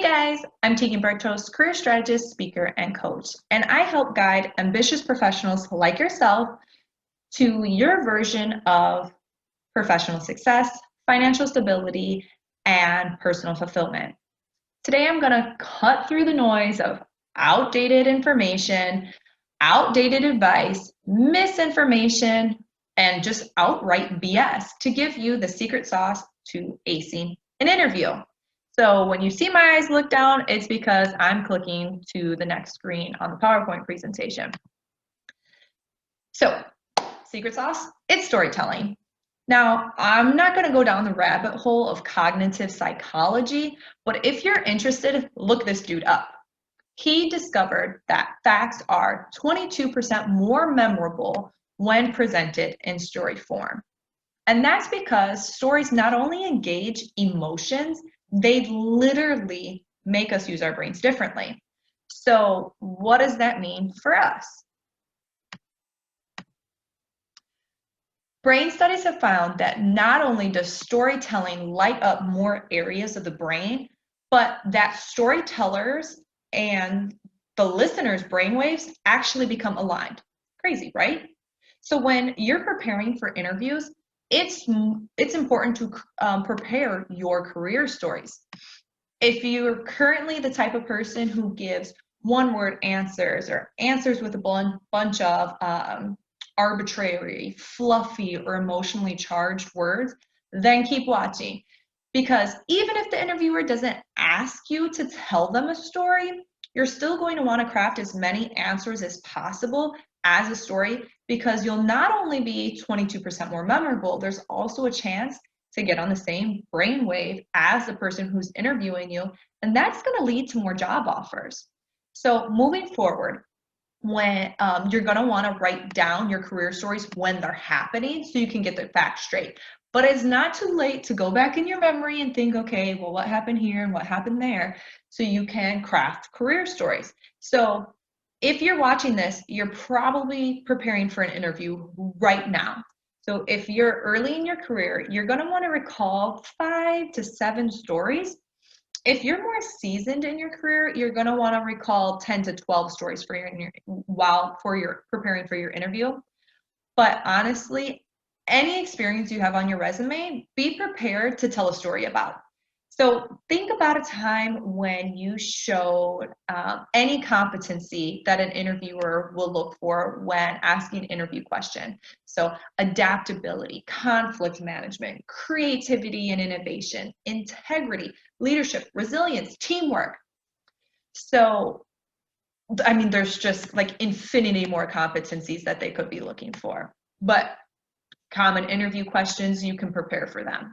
guys, I'm Tegan Bartos, career strategist, speaker, and coach, and I help guide ambitious professionals like yourself to your version of professional success, financial stability, and personal fulfillment. Today, I'm going to cut through the noise of outdated information, outdated advice, misinformation, and just outright BS to give you the secret sauce to acing an interview. So when you see my eyes look down, it's because I'm clicking to the next screen on the PowerPoint presentation. So, secret sauce, it's storytelling. Now, I'm not going to go down the rabbit hole of cognitive psychology, but if you're interested, look this dude up. He discovered that facts are 22% more memorable when presented in story form. And that's because stories not only engage emotions, they literally make us use our brains differently. So what does that mean for us? Brain studies have found that not only does storytelling light up more areas of the brain, but that storytellers and the listeners' brainwaves actually become aligned. Crazy, right? So when you're preparing for interviews, it's important to prepare your career stories. If you're currently the type of person who gives one-word answers or answers with a bunch of arbitrary, fluffy, or emotionally charged words, then keep watching. Because even if the interviewer doesn't ask you to tell them a story, you're still going to want to craft as many answers as possible as a story, because you'll not only be 22% more memorable, there's also a chance to get on the same brainwave as the person who's interviewing you, and that's going to lead to more job offers. So moving forward, when you're going to want to write down your career stories when they're happening so you can get the facts straight. But it's not too late to go back in your memory and think, okay, well, what happened here and what happened there, so you can craft career stories. So if you're watching this, you're probably preparing for an interview right now. So if you're early in your career, you're going to want to recall 5 to 7 stories. If you're more seasoned in your career, you're going to want to recall 10 to 12 stories for your preparing for your interview. But honestly, any experience you have on your resume, be prepared to tell a story about. So think about a time when you showed any competency that an interviewer will look for when asking an interview question. So adaptability, conflict management, creativity and innovation, integrity, leadership, resilience, teamwork. So, I mean, there's just like infinity more competencies that they could be looking for. But common interview questions, you can prepare for them.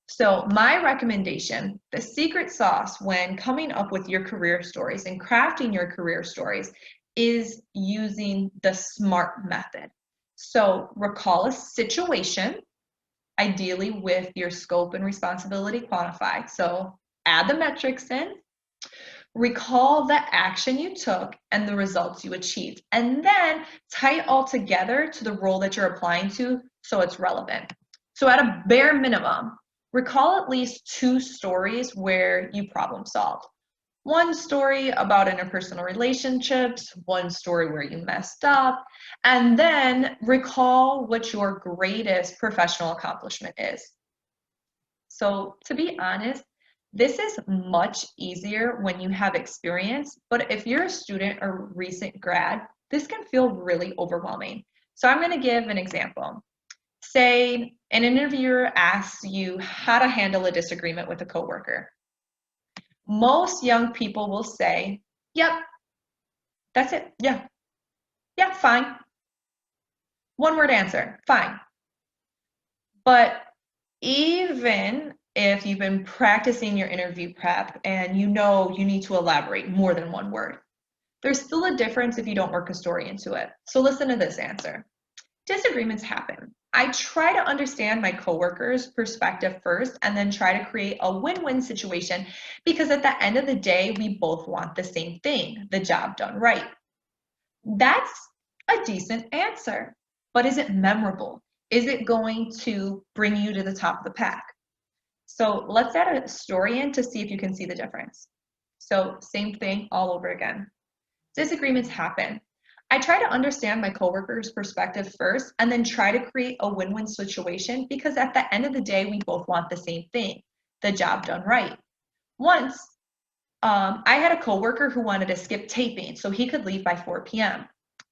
So my recommendation, the secret sauce when coming up with your career stories and crafting your career stories, is using the SMART method. So recall a situation, ideally with your scope and responsibility quantified. So add the metrics in, recall the action you took and the results you achieved, and then tie it all together to the role that you're applying to so it's relevant. So at a bare minimum, recall at least 2 stories where you problem solved. One story about interpersonal relationships, one story where you messed up, and then recall what your greatest professional accomplishment is. So to be honest, this is much easier when you have experience, but if you're a student or recent grad, this can feel really overwhelming. So I'm going to give an example. Say an interviewer asks you how to handle a disagreement with a coworker. Most young people will say, yep, that's it, yeah, fine. One word answer, fine. But even if you've been practicing your interview prep and you know you need to elaborate more than one word, there's still a difference if you don't work a story into it. So listen to this answer. Disagreements happen. I try to understand my coworker's perspective first and then try to create a win-win situation, because at the end of the day, we both want the same thing, the job done right. That's a decent answer, but is it memorable? Is it going to bring you to the top of the pack? So let's add a story in to see if you can see the difference. So same thing all over again. Disagreements happen. I try to understand my coworker's perspective first and then try to create a win-win situation because at the end of the day, we both want the same thing, the job done right. Once, I had a coworker who wanted to skip taping so he could leave by 4 p.m.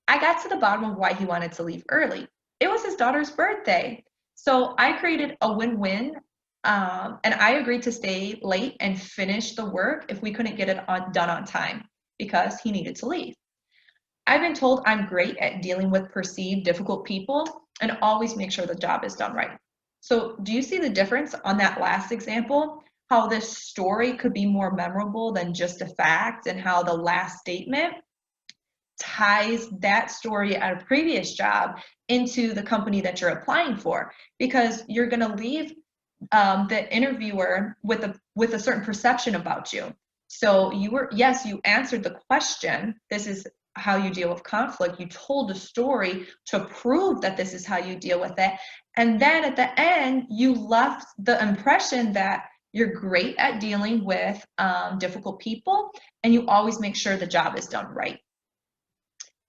I got to the bottom of why he wanted to leave early. It was his daughter's birthday. So I created a win-win, and I agreed to stay late and finish the work if we couldn't get it done on time because he needed to leave. I've been told I'm great at dealing with perceived difficult people and always make sure the job is done right. So, do you see the difference on that last example? How this story could be more memorable than just a fact, and how the last statement ties that story at a previous job into the company that you're applying for, because you're going to leave the interviewer with a certain perception about you. So you answered the question. This is how you deal with conflict. You told a story to prove that this is how you deal with it. And then at the end, you left the impression that you're great at dealing with difficult people, and you always make sure the job is done right.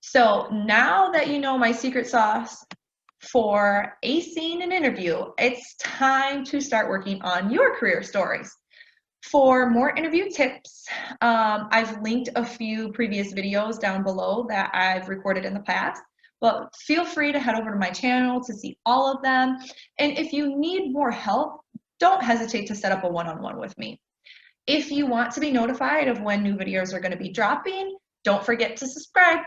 So now that you know my secret sauce for acing an interview, it's time to start working on your career stories. For more interview tips, I've linked a few previous videos down below that I've recorded in the past, but feel free to head over to my channel to see all of them. And if you need more help, don't hesitate to set up a one-on-one with me. If you want to be notified of when new videos are going to be dropping, don't forget to subscribe.